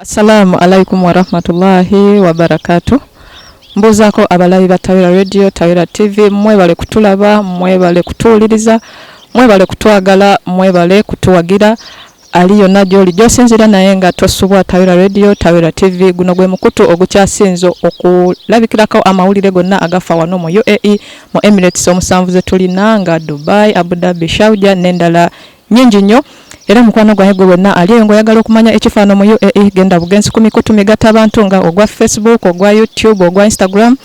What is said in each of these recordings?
Assalamu alaikum wa rahmatullahi wa barakatuh. Mbuzako abalabi ba Tawira Radio, Tawira TV, mwebale kutulaba, mwebale kutuuliriza, mwebale kutwagala, mwebale kutuwagira. Aliyo najoli josinzira naye nga tosubwa Tawira Radio, Tawira TV guno gwe mukutu ogukyasinzo okulabikirako amawulire gonna agafa wano mu UAE, mu Emirates omusanvu ze tulina nga Dubai, Abu Dhabi, Sharjah n'endala nyingi nnyo. Era mukwano gwa hego wonna aliyo ngo yagala okumanya ekifano mu UAE genda bugenzi ku mikutu migata abantu nga ogwa Facebook, ogwa YouTube, ogwa Instagram,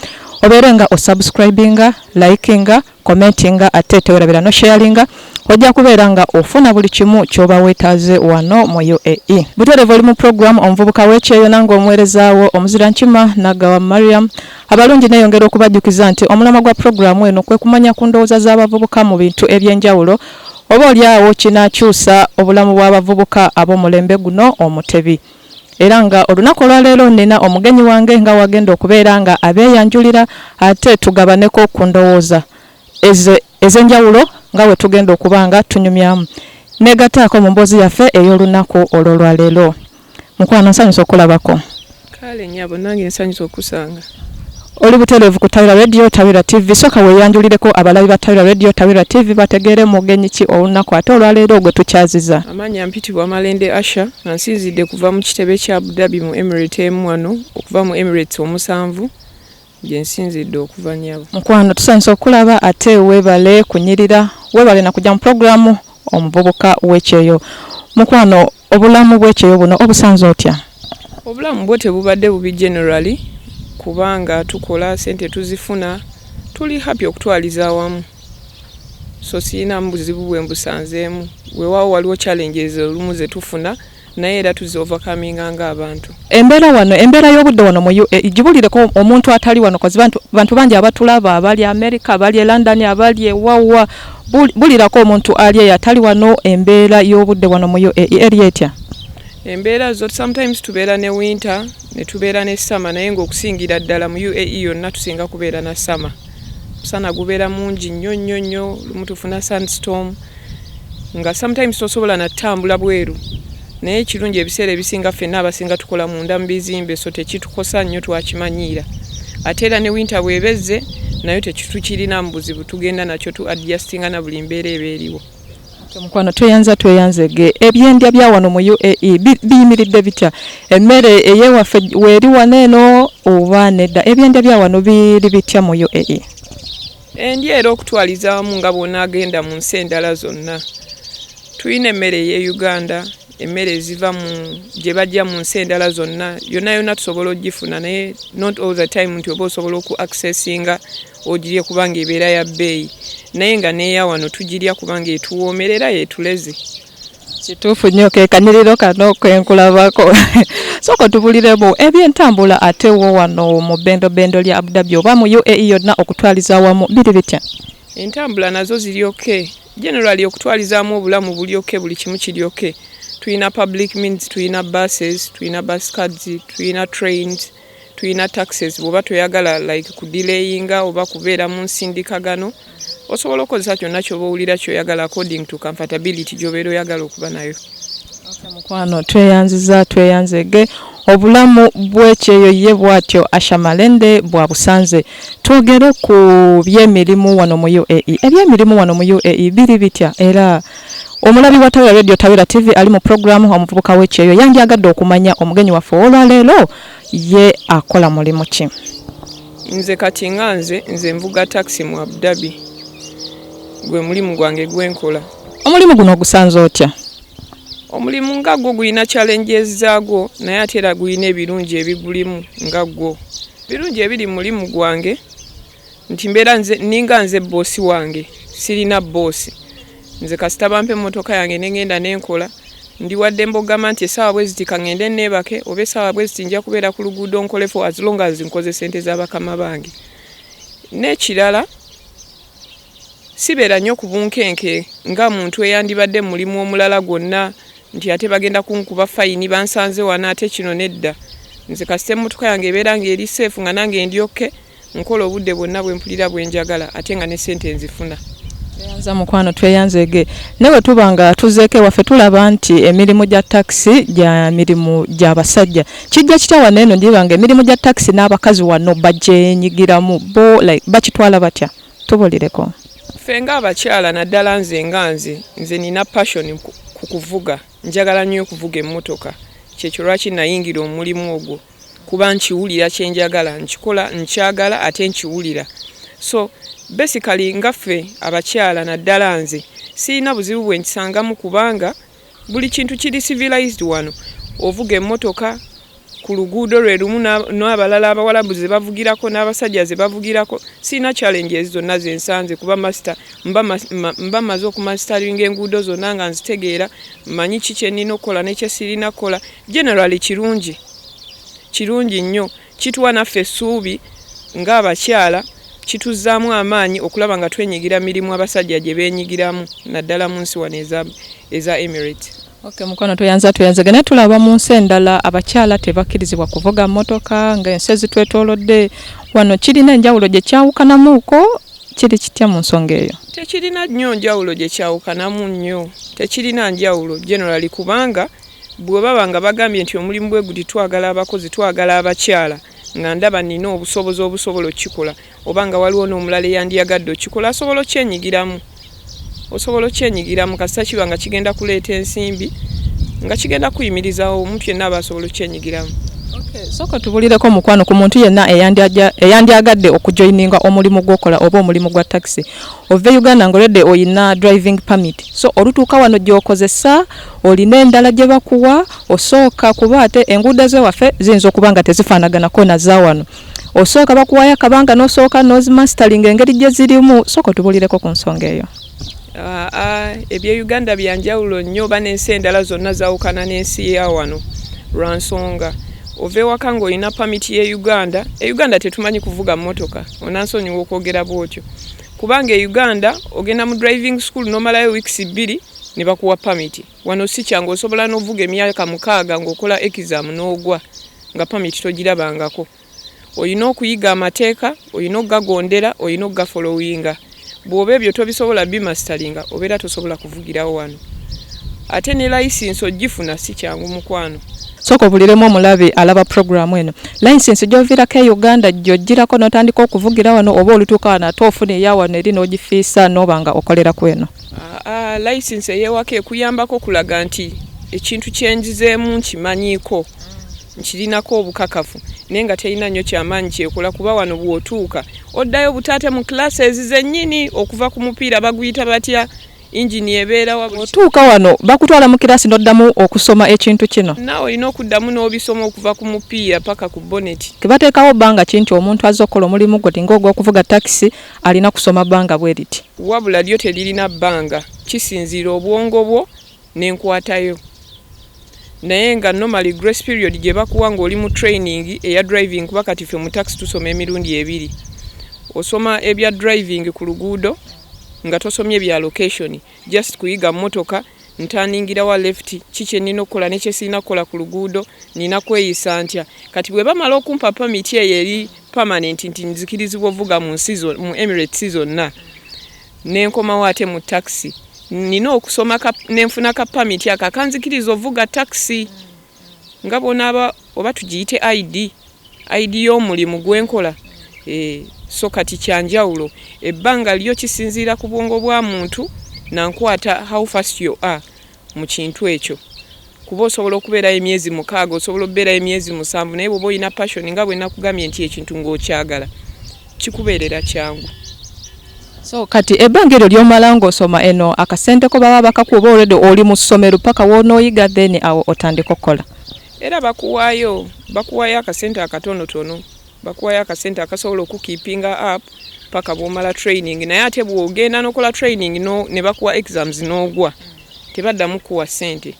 oberenga o subscribinga, likinga, commentinga ate tewerabira no sharinga. Ojja kubeeranga ofuna buli kimu kyoba weetaze wano mu UAE. Butwale volume program Omuvubuka W'ekyeyo nange omwerezaawo omuzira Nkima Nagawa Mariam. Abalungi neeyongera okubajjukiza nti omulama gwa programu eno kwe kumanya ku ndowooza z'abavubuka mu bintu eby'enjawulo oba olyawo kinaakyusa obulamu bw'abavubuka ab'omulembe guno omutebi. Era nga olunaku olwaleero nina omugenyi wange nga wagenda okubeera nga abeeyanjulira ate tugabaneko ku ndowooza ez'enjawulo nga we tugenda okubanga tunyumyamu. Negataako mu mboozi yaffe ey'olunaku olw'olwaleero. Mukwano nsanyusa okulabako. Kale nnyabo nange nsanyusa okusanga. Oli butereevu ku Tawira Radio, Tawira TV. Soka weeyanjulireko abalabi ba Tawira Radio, Tawira TV bategeere mugenyi ki olunaku ate olwaleero gwe tukyaziza. Amanya mpitibwa Malende Asha, nsinzidde kuva mu kitebe kya Abu Dhabi mu Emirates emu wano, okuva mu Emirates omusanvu. Gye nsinzidde okuva nnyabo. Mukwano tusanyusa okulaba ate weebale kunyirira, weebale na kujja mu programu Omuvubuka W'ekyeyo. Mukwano obulamu bw'ekyeyo buno obusanze otya? Obulamu bwo tebubadde bubi generally. Kubanga tukola sente tuzifuna tuli happy okutwaliza awamu, so sina mbuzibu bwe mbusanzeemu. Weewaawo waliwo challenges olumu ze tufuna naye era tuzi overcoming nga abantu. Embeera y'obudde wano mu UAE gibulireko omuntu atali wano kozi bantu bangi abatulaba abali America, abali London, abali ewawa, bulirako omuntu ali atali wano embeera y'obudde wano mu UAE eri etya? Embeera zo sometimes tubeera ne winter ne tubeera ne summer naye ng'okusingira ddala mu UAE yonna tusinga kubeera na summer. Musana gubeera mungi nnyo lumu tufuna sandstorm nga sometimes tosobola na ttambula bweru naye kirungi ebiseera ebisinga ffenna abasinga tukola munda mu bizimbe so tekitukosa nnyo twakimanyiira. Ate era ne winter bwebezze nayo tekitukirina mu buzibu tugenda nakyo tu adjustinga na buli mbeera eba eriwo. Mukwano tweyanzege ebyendya bya wano mu UAE biyimiridde bitya? Emmere eyewaffe weeri waneeno oba nedda ebyendya bya wano biri bitya mu UAE? Endya era okutwaliza wamu nga bw'ona agenda mu nsi endala zonna. Tulina emmere ey'e Uganda, emmere eziva gye bajja mu nsi endala zonna yonna tusobola ogifuna naye not all the time nti oba osobola oku accessinga ogirye kubanga ebeera ya bbeeyi. Naye nga neeya wano tugirya kubanga etuwoomerera yeetuleze. Kituufu nnyo keekaniriro kano kwenkulabako. Soko tubuliremu ebyentambula ate wo wano mu bendo lya Abu Dhabi oba mu UAE yonna okutwaliza awamu biri bitya? Entambula nazo ziri okay. Generally okutwalizamu obulamu buli okay, buli kimu kiri okay. Tulina public means, tulina buses, tulina bus cards, tulina trains, tulina taxis. Bw'oba toyagala like kudelayinga oba kubeera mu nsindikagano osobola okukozesa kyonna ky'oba owulira ky'oyagala according to comfortability gy'obeera oyagala okuba nayo. Mukwano tweyanzege obulamu bw'ekyeyo ye bwatyo Asha Malende bwa busanze. Twogere ku by'emirimu wano mu UAE. Eby'emirimu wano mu UAE biri bitya? Era omulabi wa Tawira Radio, Tawira TV ali mu programu Omuvubuka W'ekyeyo yanjagadde okumanya omugenyi waffe olwaleero ye akola mulimu ki? Nze kati nga nze nvuga taxi mu Abu Dhabi. Gwe mulimu gwange gwenkola. Omulimu guno ogusanze otya? Omulimu nga gwo gulina challenges zaagwo naye ate era gulina ebirungi ebigulimu nga gwo. Birungi ebiri mulimu gwange nti mbeera ninga nze boosi wange, sirina boosi. Nze kasita bampe emmotoka yange n'engenda n'enkola ndi wadde mbogama nti essaawa bwe ziti ka ngende neebake oba essaawa bwe ziti nja kubeera ku luguudo nkolefo as long as nkoze ssente z'abakama bange. N'ekirala sibeera nnyo ku bunkenke nga muntu eyandibadde mu mulimu omulala gwonna nti ate bagenda kunkuba fayini bansanze wano ate kino nedda. Nze kasita emmotoka yange ebeera ng'eri seefu nga nange ndyokke nkola obudde bwonna bwe mpulira bwe njagala ate nga ne ssente nzifuna. Tweyanza mukwano tweyanzege newe tubanga tuzeeke waffe tulaba nti emirimu gya taxi gya mirimu gya basajja kijja kitya wano eno njibanga emirimu gya taxi n'abakazi wano bagyenyigiramu bo like bakitwala batya tubulireko ffe ng'abakyala naddala nze nina passion ku kuvuga njagala nnyo okuvuga emmotoka kyekyo lwaki nayingira omulimu ogwo kuba nkiwulira kyenjagala nkikola nkyagala ate nkiwulira so basically ngaffe abakyala naddala nze sirina buzibu bwe nkisangamu kubanga buli kintu kiri civilized wano ovuga emmotoka ku luguudo lwe lumu n'abalala abawalabu ze bavugirako n'abasajja ze bavugirako sirina challenges zonna ze nsanze kuba master mba maze okumasitaringa enguudo zonna nga nzitegeera mmanyi ki kye nnina okukola n'ekye sirina kukola generally kirungi nnyo kituwa naffe essuubi ng'abakyala kituzaamu amaanyi okulaba nga twenyigira mirimu abasajja gye beenyigiramu naddala mu nsi wano eza Emirates. Okay, mukono tuyanzagane tulaba mu nsi endala abakyala tebakkirizibwa kuvuga mmotoka ng'ensi ezitwetoolodde wano kirina enjawulo gye kyawukanamuuko kiri kitya mu nsonga eyo? Tekirina nnyo njawulo gye kyawukanamu nnyo tekirina njawulo generally kubanga bwe baba nga bagambye nti omulimu bwe guti twagala abakozi twagala abakyala nga ndaba nina obusobozi obusobola okikola oba nga waliwo n'omulala eyandiyagadde okikola asobola okyenyigiramu kasita kiba nga kigenda kuleeta ensimbi nga kigenda kuyimirizawo omuntu yenna aba asobola okyenyigiramu. Sooka tubulireko mukwano ku muntu yenna eyandyagadde okujoyininga omulimu gw'okola oba omulimu gwa taxi ove Uganda ng'oledde oyina driving permit so olutuuka wano gy'okozesa olina endala gye bakuwa osooka kuba ate enguudo z'ewaffe ziyinza okuba nga tezifaanaganako na za wano osooka bakuwayo akabanga n'osooka n'ozimasteringa engeri gye zirimu sooka tubulireko ku nsonga eyo. Ebya Uganda byanjawulo nnyo oba n'ensi endala zonna zawukana n'ensi ya wano lwa nsonga ove waka ng'olina pamiti ye Uganda Uganda tetumanyi kuvuga mmotoka onansonyiwa okwogera bwotyo kubanga Uganda ogenda mu driving school n'omalayo weeks 2 ne bakuwa pamiti wano si kyangu osobola n'ovuga emyaka 6 ng'okola exam n'ogwa nga pamiti togirabangako olina okuyiga amateeka olina okugagondera olina okugafollowinga bw'oba ebyo tobisobola bimasteringa obeera tosobola kuvugirawo wano ate ne license ogifuna si kyangu mukwano. Soko buliremu omulabe alaba programu eno license gy'oviirako e Uganda gy'ogirako n'otandika okuvugira wano oba olutuuka wano ate ofuna eya wano eri n'ogifiisa n'oba nga okolera ku eno? License ey'ewaka ekuyambako kulaga nti ekintu kyenjizeemu nkimanyiiko nkirinako obukakafu naye nga terina nnyo kyamaanyi kyekola kuba wano bw'otuuka oddayo butaate mu classes zennyini okuva ku mupiira baguyita batya engine ebeera otuuka wano bakutwala mu kirasi n'oddamu okusoma ekintu kino naawe olina okuddamu n'obisoma okuva ku mupiira paka ku bonnet kebateekawo bbanga ki nti omuntu azze okukola omulimu gwe ng'ogw'okuvuga taxi alina kusoma bbanga bwe riti wabula lyo teririna bbanga kisinziira obwongo bwo n'enkwatayo naye nga normally grace period gye bakuwa ng'oli mu training eya driving kuba kati ffe mu taxi tusoma emirundi 2 osoma ebya driving ku luguudo nga tosomye bya location just kuyiga mmotoka ntaningira wa left kikye nina okukola nekye sirina kukola ku luguudo nina kweyisa ntya kati bwe bamala okumpa permit eri permanent nti nzikirizibwa ovuga mu Emirates zonna n'enkomawo ate mu taxi nina okusoma nenfuna ka permit akakanzikiriza ovuga taxi nga bona oba tugiyite ID y'omulimu gwenkola so kati kyanjawulo ebbanga lyo kisinziira ku bwongo bwa muntu nankwata how fast you are mu kintu ekyo kuba osobola okubeera emyezi 6 osobola okubeera emyezi 7 naye bw'oba olina passion nga bwe nakugambye nti ekintu ng'okyagala kikubeerera kyangu. So kati ebbanga eryo ly'omala ng'osoma eno akasente ko baba bakakuba olwedde oli mu ssomero paka wonooyiga then awo otandika okukola era bakuwaayo akasente akatonotono bakuwayo akasente akasobola okukeepinga up paka bw'omala training naye ate bw'ogenda n'okola training ne bakuwa exams n'ogwa tebaddamu kuwa sente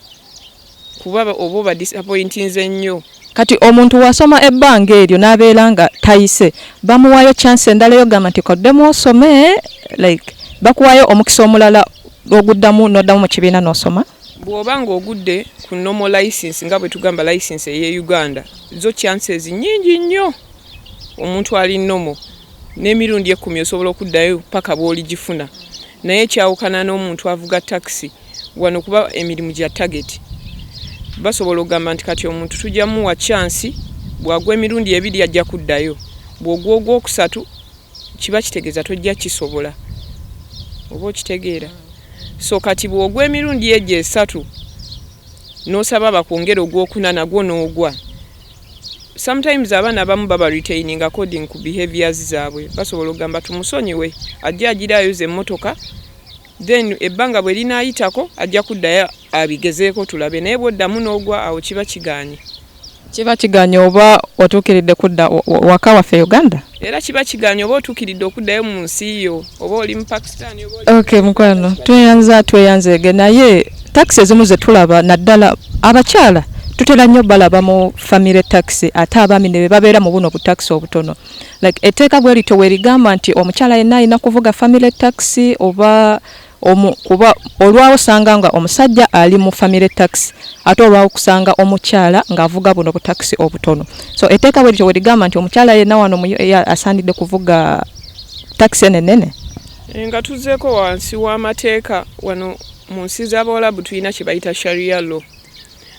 kuba oba disappointinze nnyo. Kati omuntu wasoma ebbanga eryo n'abeera nga tayise bamuwaayo chance endala yogamba nti koddemu osome like bakuwaayo omukisa omulala oguddamu n'oddamu mu kibiina n'osoma bw'oba ng'ogudde ku normal license nga bwe tugamba license ey'e Uganda zo chances nnyingi nnyo omuntu ali nomo n'emirundi 10 osobola okuddayo paka bw'oligifuna naye kyawukana n'omuntu avuga taxi wano kuba emirimu gya target basobola okugamba nti kati omuntu tujja muwa chance bwagwa emirundi ebiri ajja kuddayo bw'ogwa ogwokusatu kiba kitegeeza tojja kisobola oba okitegeera so kati bw'ogwa emirundi egyo esatu n'osaba bakwongera ogwokuna nagwo n'ogwa sometimes abaana abamu baba retaining according to behaviors zaabwe basobola okugamba tumusonyiwe ajja agiraayoza emmotoka then ebbanga bwe linaayitako ajja kuddayo abigezeeko tulabe naye bw'oddamu n'ogwa awo kiba kiganye oba otuukiridde kudda waka waffe Uganda era kiba kiganye oba otuukiridde okuddayo mu nsi yo oba oli mu Pakistan okay mukwano tweyanzeege naye taxi ezimu ze tulaba naddala abakyala tutera nnyo balaba mu family taxi ate abaami ne babeera mu buno butaxi obutono like etteeka bwe lito werigamba nti omukyala yenna alina kuvuga family taxi oba kuba olwawo osanga nga omusajja ali mu family taxi ate olwawo kusanga omukyala ng'avuga buno butaxi obutono so etteeka bwe lito werigamba nti omukyala yenna wano asaanidde kuvuga taxi enenene nga tuzeeko wansi w'amateeka wano mu nsi z'Abawarabu tulina kye bayita sharia law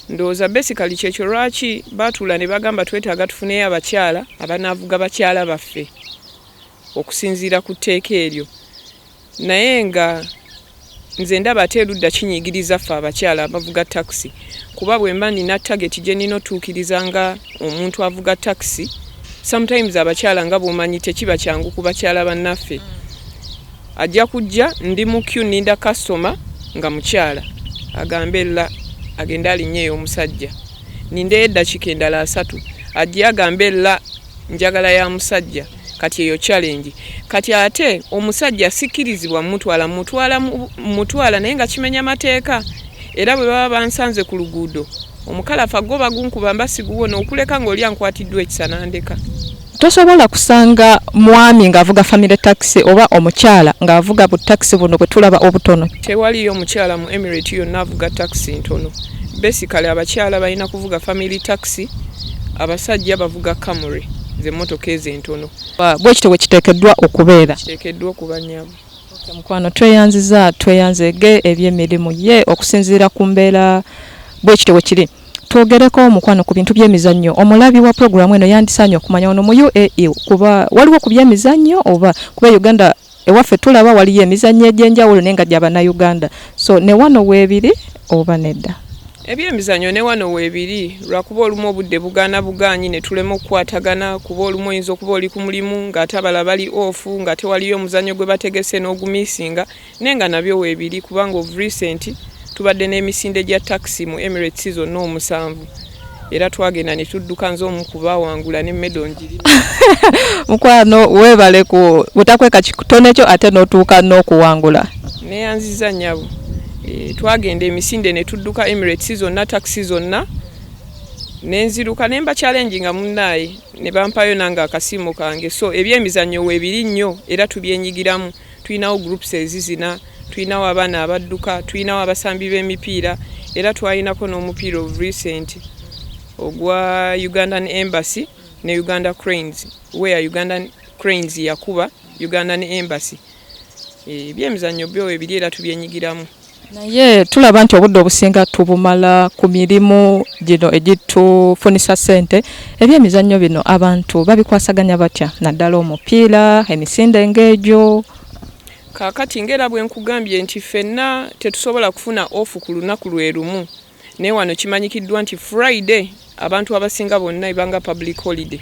ndowooza basically kyekyo lwaki baatuula ne bagamba twetaaga tufuneyo abakyala abanaavuga bakyala baffe okusinziira ku tteeka eryo naye nga nze ndaba ate erudda kinyigiriza ffe abakyala abavuga taxi kuba bwe mba nina target gye nina otuukiriza nga omuntu avuga taxi sometimes abakyala nga bw'omanyi tekiba kyangu ku bakyala bannaffe ajja kujja ndi mu queue ninda customer nga mukyala agambe la agenda alinnyeyo omusajja nindeyo eddakiika endala 3 ajja agambe la njagala ya musajja kati eyo challenge kati ate omusajja sikirizibwa mutwala naye nga kimenya mateeka era bwe baba bansanze ku luguudo omukalafu agoba gunkuba mbasiguwona okuleka ng'oli ankwatiddwa ekisanandeka tosobola kusanga mwami ng'avuga family taxi oba omukyala ng'avuga bu taxi buno bwe tulaba obutono tewaliyo omukyala mu Emirate yonna avuga taxi ntono basically abakyala balina kuvuga family taxi abasajja bavuga Camry ze motoka ezentono bwe kitwe kiteekeddwa okubeera kiteekeddwa okuba nnyabo mukwano tweyanzeege eby'emirimu ye okusinziira ku mbeera bwe kitwe kiri twogereko omukwano ku bintu by'emizannyo omulabi wa programu eno yandisaanye okumanya ono mu UAE kuba waliwo ku by'emizannyo oba kuba Uganda ewaffe tulaba waliyo emizannyo egy'enjawulo naye nga gy'Abannayuganda so ne wano weebiri oba nedda ebyemizannyo ne wano weebiri lwakuba olumu obudde bugaanyi ne tulema okukwatagana kuba olumu oyinza okuba oli ku mulimu ng'ate abala bali ofu nga tewaliyo omuzannyo gwe bategese n'ogumiisinga naye nga nabyo weebiri kubanga of recent tubadde n'emisinde gya taxi mu Emirates zonna 7 era twagenda ne tudduka nze omu ku baawangula ne medonjiri mukwano weebale ku butakweka kitono ekyo ate n'otuuka n'okuwangula neyanziza nnyabo twagenda emisinde ne tudduka Emirates zonna taxi zonna nenziruka ne mba challenge nga munnaye ne bampayo nange akasimu kange so ebyemizannyo weebiri nnyo era tubyenyigiramu tulinawo groups ezizina tulinawo abaana abadduka tulinawo abasambi b'emipiira era twalinako n'omupiira of recent ogwa Ugandan Embassy ne Uganda Cranes where Ugandan Cranes yakuba Ugandan Embassy ebyemizannyo byo weebiri era tubyenyigiramu naye tulaba nti obudde obusinga tubumala ku mirimu gino egitufunisa ssente ebyemizannyo bino abantu babikwasaganya batya naddala omupiira emisinde ng'egyo kaakati ngera bwe nkugambye nti ffenna tetusobola kufuna ofu ku lunaku lwe lumu naye wano kimanyikiddwa nti Friday abantu abasinga bonna ibanga public holiday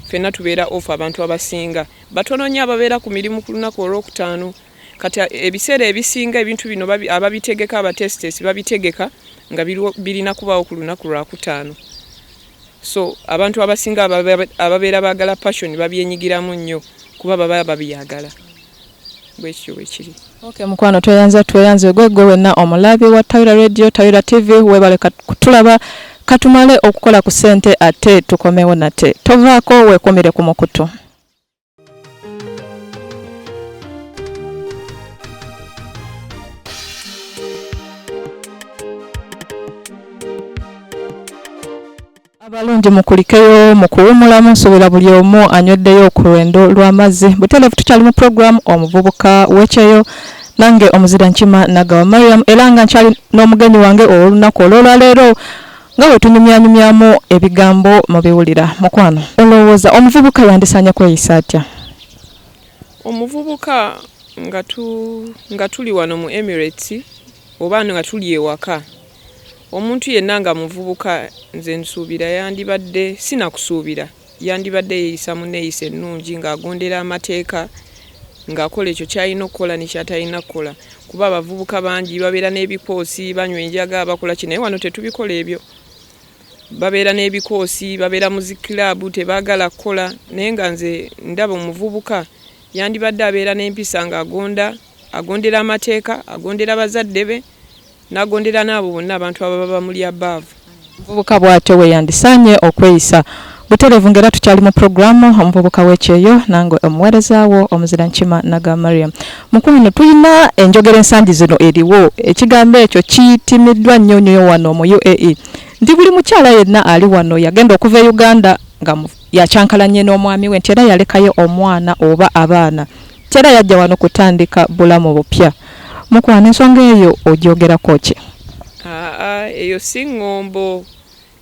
ffenna tubeera ofu abantu abasinga batono nnyo ababeera ku mirimu ku lunaku olwokutaano kati ebiseera ebisinga ebintu bino ababitegeka abatestes babitegeka nga birina kubaawo ku lunaku lwakutaano so abantu abasinga ababeera baagala passion babyenyigiramu nnyo kuba baba babiyagala bwekyo bwekiri okay mukwano tweyanze gwe wenna omulabi wa Tawira Radio Tawira TV webale kutulaba katumale okukola ku ssente ate tukomewo nate tovaako weekomere ku mukutu abalungi mukulikeyo mukuwumulamu nsobola buli omu anyweddeyo ku lwendo lw'amazzi butelevu tukyali mu program omuvubuka w'ekyeyo nange omuzira Nkima Nagawa Mariam era nga nkyali n'omugenyi wange olunaku olwaleero nga bwe tunyumyanyumyamu ebigambo mu biwulira. Mukwano, olowooza omuvubuka yandisanya kweyisa atya? Omuvubuka nga tuli wano mu Emirates oba nga tuli ewaka, omuntu yenna nga muvubuka nze nsuubira yandibadde sinakusuubira yandibadde yeeyisa munneeyisa ennungi ng'agondera amateeka ng'akola ekyo ky'alina okukola nekyatalina kukola, kuba abavubuka bangi babeera n'ebikoosi banywa enjaga bakola ki, naye wano tetubikola ebyo. Babeera n'ebikoosi babeera muzikirabu tebaagala kukola, naye nga nze ndaba omuvubuka yandibadde abeera n'empisa ng'agondera amateeka, agondera bazadde be n'agondera n'abo bonna abantu ababa bamuli abaavu. Omuvubuka bw'atyo we yandisanye okweyisa. Butereevu ngera tukyali mu programu Omuvubuka W'ekyeyo nange omuweerezaawo omuzira Nkima Nagawa Mariam. Mukwano, tulina enjogera ensangi zino eriwo, ekigambo ekyo kiyitimiddwa nnyo wano mu UAE nti buli mukyala yenna ali wano yagenda okuva e Uganda nga yakyankalanye n'omwami we nti era yalekayo omwana oba abaana, era yajja wano kutandika bulamu bupya. Mukwano, ensonga eyo ogyogerako ki? Eyo si ngombo,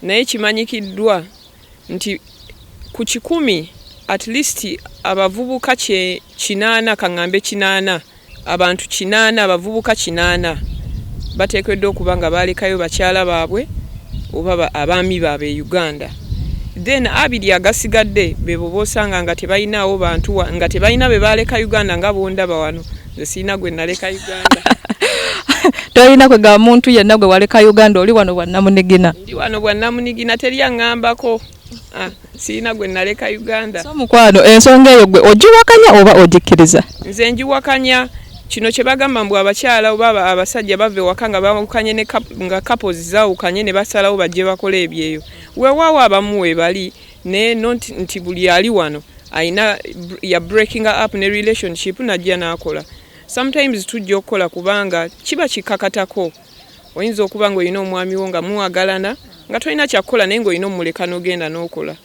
naye kimanyikiddwa nti ku 100 at least abavubuka 8 kaŋŋambe 8 abantu 8 abavubuka 8 bateekeddwa okuba nga balekayo bakyala baabwe oba abaami baabwe e Uganda. Then 2 agasigadde bebo bosanga nga tebalinawo bantu nga tebalina be baleka Uganda nga bondaba wano. Nze sina gwe naleka Uganda. Tolina kwega muntu yenna gwe waleka Uganda oli wano bwa Namunigina. Ndi wano bwa Namunigina teri aŋŋambako. Sina gwe naleka Uganda. So mukwano, ensonga eyo gwe ogiwakanya oba ogikkiriza? Nze ngiwakanya. Kino kye bagamba mbu abakyala oba abasajja bave waka nga bawukanye nga couples zaawukanye ne basalawo bajje bakola ebyeyo. Weewaawo abamu we bali ne nti buli ali wano ayina ya breaking up ne relationship najja n'akola. Sometimes tujja okukola kubanga kiba kikakatako. Oyinza okuba ng'olina omwami wo nga muwagalana nga tolina kyakukola naye ng'olina omuleka n'ogenda n'okola.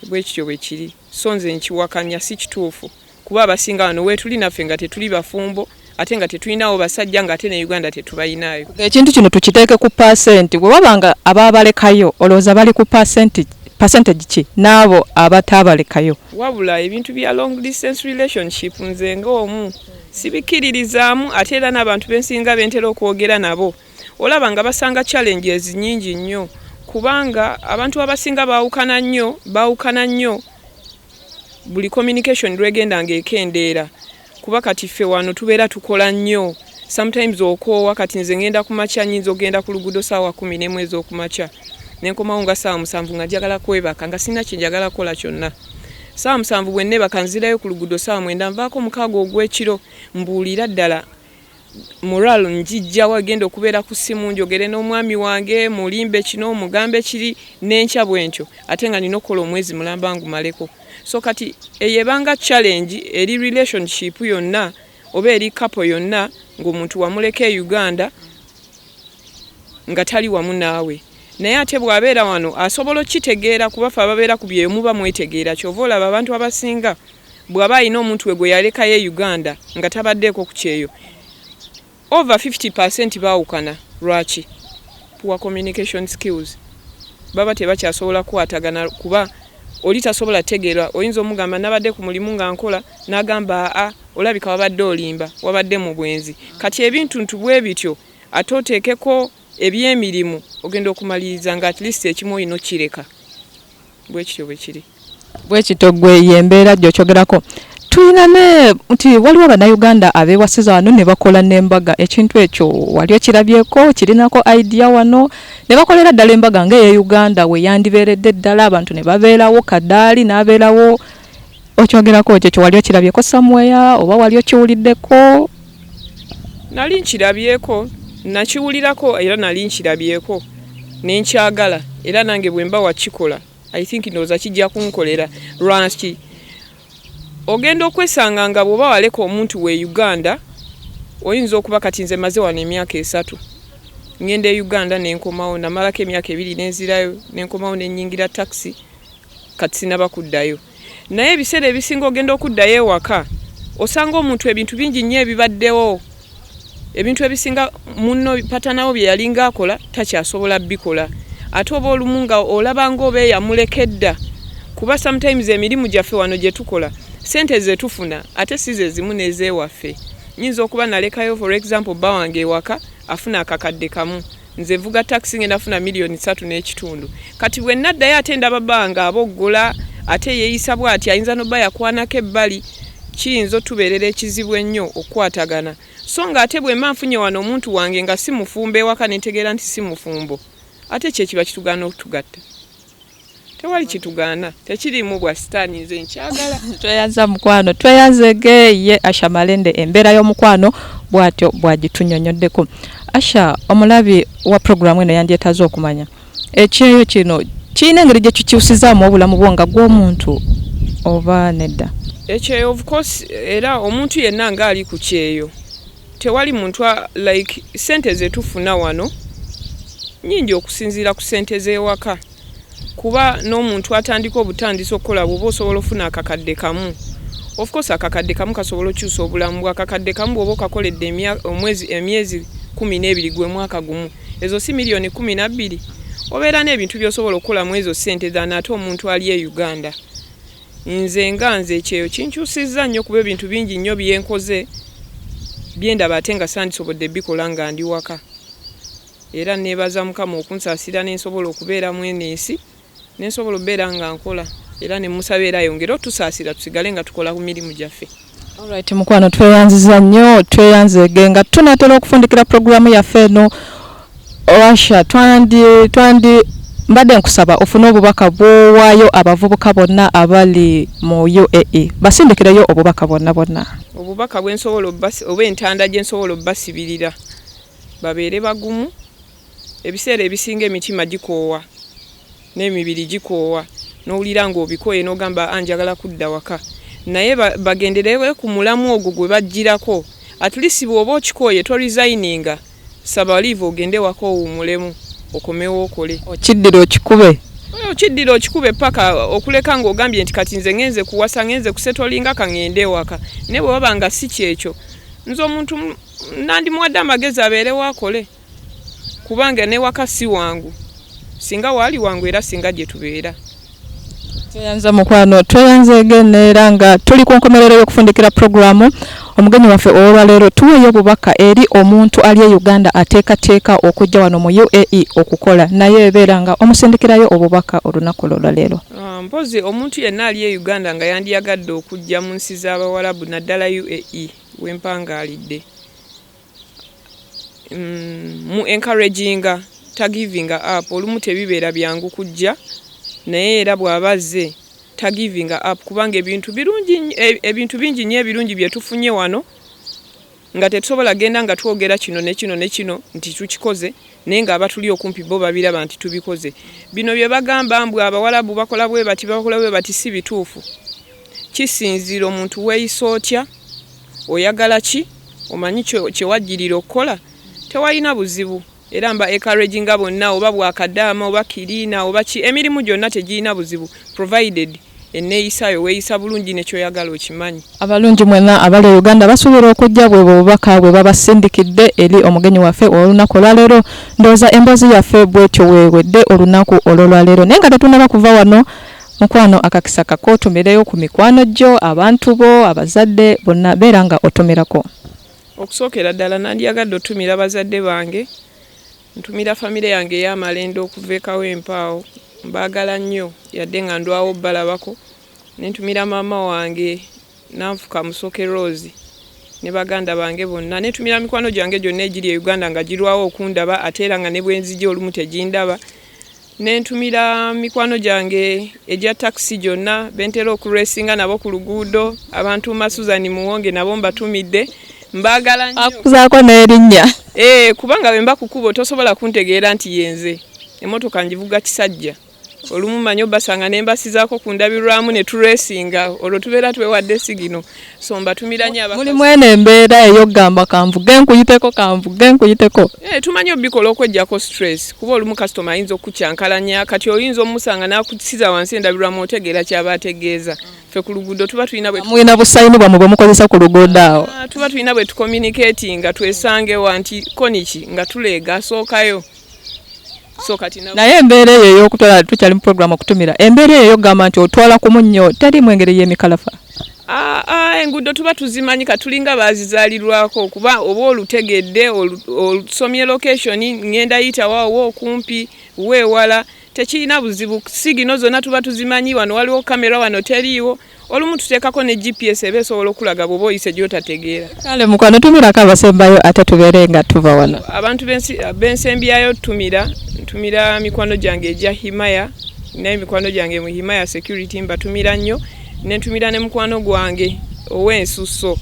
Bwe kityo bwe kiri. So nze nkiwakanya si kituufu. Kuba abasinga wano weetuli naffe nga tetuli bafumbo ate nga tetulinawo basajja nga ate ne Uganda tetubayinayo. Ekintu kino tukiteeke ku percent. Bwe babanga ababalekayo olowooza bali ku percentage ki n'abo abatabalekayo? Wabula ebintu bya long distance relationship nze ng'omu sibikiririzaamu ate era n'abantu bensinga bentera okwogera nabo olaba nga basanga challenges nnyingi nnyo kubanga abantu abasinga baawukana nnyo buli communication lwegenda ng'ekendeera kuba kati ffe wano tubeera tukola nnyo. Sometimes okoowa kati nze ngenda ku makya nnyinza ogenda ku luguudo ssaawa 11 ez'okumakya nenkomawo nga ssaawa 7 nga njagala kwebaka nga sina kye njagala kukola kyonna. Ssaawa 7 bwe nneebaka nzirayo ku luguudo ssaawa 9 nvaako 6 ogw'ekiro mbuulira ddala moral njijja wagenda okubeera ku ssimu njogere n'omwami wange mulimbe kino mugambe kiri n'enkya bwentyo ate nga nina okukola omwezi mulamba ngumaleko. So kati eyebanga challenge eri relationship yonna oba eri couple yonna ng'omuntu wamuleka e Uganda nga tali wamu naawe. Naye ate bw'abeera wano asobola okitegeera kuba ffe ababeera ku byeyo muba mwetegeera. Kyova olaba abantu abasinga bw'aba alina omuntu we gwe yalekayo e Uganda nga tabaddeeko ku kyeyo over 50% baawukana. Lwaki? Poor communication skills. Baba tebakyasobola kukwatagana kuba oli tasobola tegeera. Oyinza omugamba nabadde ku mulimu nga nkola n'agamba olabika wabadde olimba wabadde mu bwenzi. Kati ebintu ntubwe bityo ate oteekeko ebyemirimu ogenda okumaliriza nga at least ekimu oyina kireka. Bwe kityo bwe kiri. Bwe kityo gwe yembeera gy'okyogerako. Tulina ne nti waliwo Abannayuganda abeewasiza wano ne bakola n'embaga. Ekintu ekyo wali okirabyeko kirinako idea wano ne bakolera ddala embaga ng'eya Uganda we yandibeeredde ddala abantu ne babeerawo kaddaali n'abeerawo. Okyogerako ekyo wali okirabyeko somewhere oba wali okiwuliddeko? Nali nkirabyeko nakiwulirako era nali nkirabyeko nenkyagala era nange bwe mba wakikola I think ndowooza kijja kunkolera. Lwaki ogenda okwesanga nga bw'oba waleka omuntu we Uganda oyinza okuba kati nze maze wano emyaka 3 ngenda e Uganda nenkomawo namalako emyaka 2 nenzirayo nenkomawo nennyingira taxi kati sinaba kuddayo. Naye ebiseera ebisinga ogenda okuddayo ewaka osanga omuntu ebintu bingi nnyo ebibaddewo ebintu ebisinga munno patanawo bye yalinga akola takyasobola bikola ate oba olumu nga olaba ng'oba yamulekedda kuba sometimes emirimu gyaffe wano gye tukola sente ze tufuna ate si ze zimu n'ezeewaffe nyinza okuba nalekayo for example bba wange ewaka afuna akakadde kamu nze vuga taxi ngenda afuna $3.5 kati bwe naddayo ate ndaba bba nga aboggola ate yeeyisa bw'ati ayinza n'obba yakwanako ebbali kiyinza otubeerera ekizibu ennyo okukwatagana so nga ate bwe mba nfunye wano omuntu wange nga si mufumbo ewaka ne ntegeera nti si mufumbo ate kye kiba kitugaana okutugatta tewali kitugaana tekirimu bwa sitaani nze nkyagala tweyanza mukwano tweyanzege ye Asha Malende embeera y'omukwano bw'atyo bw'agitunyonyoddeko. Asha, omulabi wa programu eno yandyetaze okumanya ekyeyo kino kirina engeri gye kikyusizaamu obulamu bwo nga gw'omuntu oba nedda? Ekyeyo of course era omuntu yenna nga ali ku kyeyo tewali muntu like sente ze tufuna wano nyingi okusinziira ku sente z'ewaka kuba n'omuntu atandika obutandisa okukola bw'oba osobola ofuna akakadde kamu of course akakadde kamu kasobola okyusa obulamu bwa akakadde kamu bw'oba okakoledde emyezi 12 gwe mwaka gumu ezo si $12,000,000 obeera n'ebintu by'osobola okukolamu ezo sente ate omuntu ali e Uganda. Nze ekyeyo kinkyusizza nnyo kuba ebintu bingi nnyo byenkoze byendaba ate nga sandisobodde bikola nga ndi waka era neebaza Mukama okunsaasira n'ensobola okubeera mwenensi n'ensobola okubeera nga nkola era ne musaba era yongere otusaasira tusigale nga tukola ku mirimu gyaffe. Alright mukwano tweyanziza nnyo tweyanzege nga tunatera okufundikira programu yaffe eno Asha twandi mbadde nkusaba ofune obubaka bw'owaayo abavubuka bonna abali mu UAE basindikireyo obubaka bonna obubaka bwensobola oba entanda gye nsobola obbasibirira babeere bagumu ebiseera ebisinga emitima gikoowa n'emibiri gikoowa n'owulira ng'obikoye n'ogamba anjagala kudda waka naye bagenderewe ku mulamu ogwo gwe bajjirako at least bw'oba okikooye torisigninga saba live ogende waka owummulemu okomewo okole okiddira okikube paka okuleka ng'ogambye nti kati nze ngenze kuwasa ngenze kusetolinga kangende waka ne bwe waba nga si kyekyo nze omuntu nandimuwadde amagezi abeerewo akole kubanga ne waka si wangu singa waali wangu era singa gye tubeera. Tweyanza mukwano tweyanzege neera nga tuli ku nkomerero y'okufundikira programu omugenyi waffe olwaleero tuweeyo obubaka eri omuntu ali e Uganda ateekateeka okujja wano mu UAE okukola naye ebeera nga omusindikirayo obubaka olunaku olwaleero. Mpozi omuntu yenna ali e Uganda nga yandiyagadde okujja mu nsi z'Abawarabu naddala UAE wempangaalidde mu encouraginga tagivinga up olumu tebibeera byangu kujja naye era bw'abazze tagivinga up kubanga ebintu bingi nnyo ebirungi bye tufunye wano nga tetusobola genda nga twogera kino ne kino ne kino nti tukikoze naye nga abatuli okumpi bo babiraba nti tubikoze bino bye bagamba mbwe Abawarabu bakola bwe bati si bituufu kisinziira omuntu weeyisa otya oyagala ki omanyi kye wajjirira okukola tewalina buzibu era mba encouraginga bonna oba bwakadaama oba kirina oba emirimu gyonna tegirina buzibu provided enneeyisayo weeyisa bulungi nekyoyagala okimanyi. Abalungi mwenna abali Uganda basuubira okujja bwe bubaka bwe babasindikidde eri omugenyi waffe olunaku olwaleero ndowooza emboozi yaffe bwetyo weewedde olunaku olwaleero naye nga tetunaba kuva wano mukwano akakisa kakootumireyo ku mikwano gyo abantu bo abazadde bonna beera nga otumirako. Okusookera ddala nandyagadde otumira bazadde bange ntumira famire yange ey'Amalende okuva ekawo empaawo mbaagala nnyo yadde nga ndwawo balabako nentumira maama wange nanfuka Musoke Rose ne baganda bange bonna nentumira mikwano gyange gyonna egiri e Uganda nga girwawo okundaba ate era nga ne bwenzija olumu tegindaba nentumira mikwano gyange egya taxi gyonna bentera okuresinga nabo ku luguudo abantu Masuzani Muwonge nabo mbatumidde mbagala nnyo akuzaako n'erinnya kubanga bwe mba kukuba tosobola kuntegeera nti yenze emmotoka ngivuga kisajja olumu manyo basanga nembasi zako kundabirwamu ne turesinga olwo tubeera twewadde sigino so mbatumira nnyo muli mwene embeera ey'okugamba kanvuge nkuyiteko tumanyi obikola okweggyako stress kuba olumu kasitoma ayinza okukyankalanya kati oyinza omusanga n'akusiza wansi endabirwamu otegeera kyaba ategeeza ffe ku luguudo tuba tulina mwina busayini bwammwe bwe mukozesa ku luguudo awo tuba tulina bwe tucommunicatinga twesangewa nti koniki nga tuleega asookayo so kati naye embeera eyo ey'okutwala tukyali mu programu okutumira embeera eyo ey'okugamba nti otwala ku munnyo terimu engeri y'emikalafa enguudo tuba tuzimanyi katulinga bazizaalirwako kuba oba olutegedde olusomye location ngenda yitawawo okumpi weewala tekirina buzibu sigino zonna tuba tuzimanyi wano waliwo kamera wano teriiwo olumu tuteekako ne GPS eba esobola okulaga bw'oba oyise gy'otategeera kale mukwano tumirako abasembayo ate tubeere nga tuva wano abantu b'ensembyayo ntumira mikwano gyange egya himaya naye mikwano gyange mu himaya security mbatumira nnyo nentumira ne mukwano gwange ow'ensusso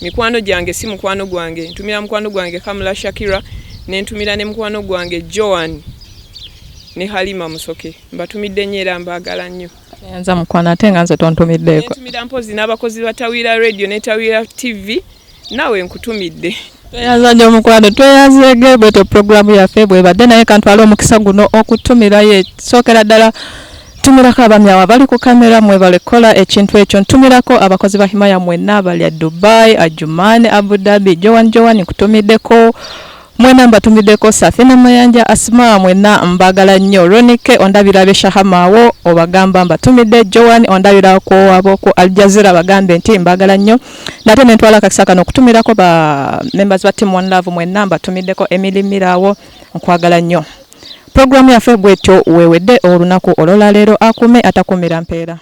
mikwano gyange si mukwano gwange ntumira mukwano gwange Kamala Shakira nentumira ne mukwano gwange Joan ne Halima Musoke mbatumidde nnyo era mbaagala nnyo nza mukwano ate nga nze tontumiddeeko nentumira mpozi n'abakozi ba Tawira Radio ne Tawira TV nawe nkutumidde tweyaza nnyo mukwano tweyazeege bweto programu yaffe bwebadde naye kantwala omukisa guno okutumirayo sookera ddala tumirako abamyawa bali ku kamera mwebale kukola ekintu ekyo ntumirako abakozi ba himaya mwenna bali Dubai Ajumani Abu Dhabi Joan nkutumiddeko mwena mbatumiddeko Safina Mayanja Asma mwenna mbagala nnyo Ronike ondabira beshahamaawo obagamba mbatumidde Joan ondabira ko abo ku Al Jazeera bagambe nti mbagala nnyo nate nentwala kakisaka n'okutumirako ba members ba Team One Love mwenna mbatumiddeko Emily Mirawo nkwagala nnyo programu yaffe bwetyo weewedde olunaku olwaleero akume atakumira mpeera